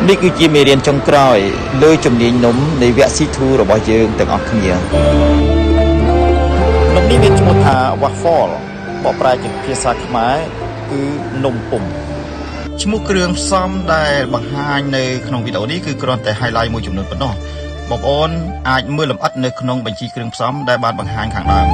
នេះគឺជាមេរៀនចុងក្រោយលើជំនាញនំនៃវគ្គ C2 របស់យើងទាំងអស់គ្នានំនេះមានឈ្មោះថា waffle បកប្រែជាភាសាខ្មែរគឺនំពុម្ពឈ្មោះគ្រឿងផ្សំដែលបង្ហាញនៅក្នុងវីដេអូនេះគឺគ្រាន់តែ highlight មួយចំនួនប៉ុណ្ណោះបងប្អូនអាចមើលលម្អិតនៅក្នុងបញ្ជីគ្រឿងផ្សំដែលបានបង្ហាញខាងដើម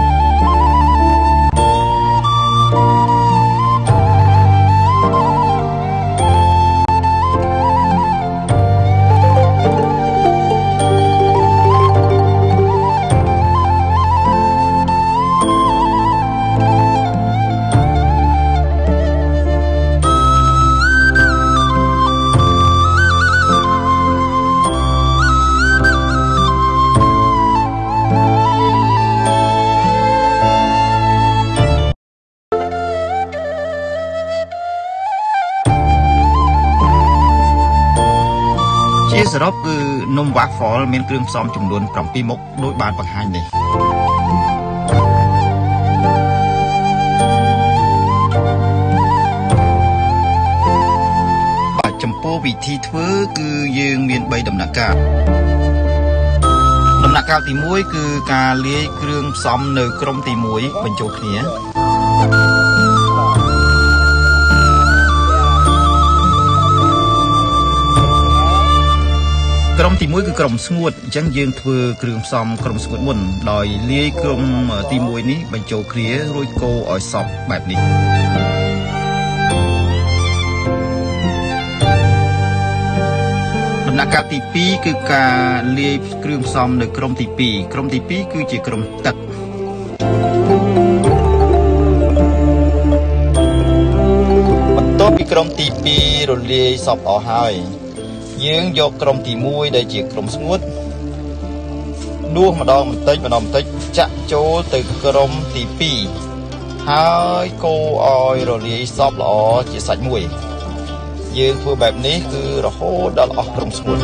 ជាសរុបគឺនំ waffle មានគ្រឿងផ្សំចំនួន7មុខដោយបានបង្ហាញនេះចំពោះវិធីធ្វើគឺយើងមាន3ដំណាក់កាលដំណាក់កាលទី1គឺការលាយគ្រឿងផ្សំនៅក្រុមទី1បញ្ចូលគ្នាក្រុមទី1គឺក្រុមស្ងួតអញ្ចឹងយើងធ្វើគ្រឿងផ្សំក្រុមស្ងួតមុនដោយលាយក្រុមទី1នេះបញ្ចូលគ្នារួចកូរឲ្យសព្វបែបនេះដំណាក់កាលទី2គឺការលាយគ្រឿងផ្សំនៅក្រុមទី2ក្រុមទី2គឺជាក្រុមទឹកបន្ទាប់ពីក្រុមទី2រលាយសព្វអស់ហើយយើងយកក្រុមទី1ដែលជាក្រុមស្ងួតដួសម្ដងបន្តិចចាក់ចូលទៅក្រុមទី2ហើយកូរឲ្យរលាយសព្វល្អជាសាច់មួយយើងធ្វើបែបនេះគឺរហូតដល់អស់ក្រុមស្ងួត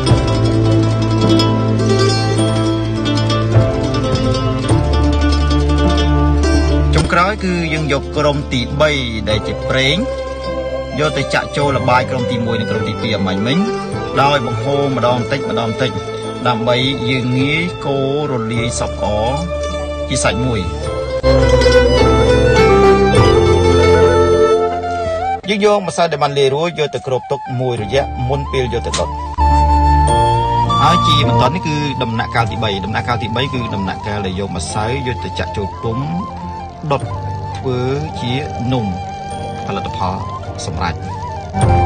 ចុងក្រោយគឺយើងយកក្រុមទី3ដែលជាប្រេងយកទៅចាក់ចូលល្បាយក្រុមទី1និងក្រុមទី2អាមាញ់មិញដោយបង្ហូរម្ដងបន្តិចដើម្បីយើងងាយកូររលាយសព្វល្អជាសាច់មួយយើងយកម្សៅដែលបានលាយរួចយកទៅគ្របទុកមួយរយៈមុនពេលយកទៅដុតហើយជាបន្តនេះគឺដំណាក់កាលទី3ដំណាក់កាលទី3គឺដំណាក់កាលដែលយកម្សៅយកទៅចាក់ចូលពុម្ពដុតធ្វើជានំផលិតផលសម្រាប់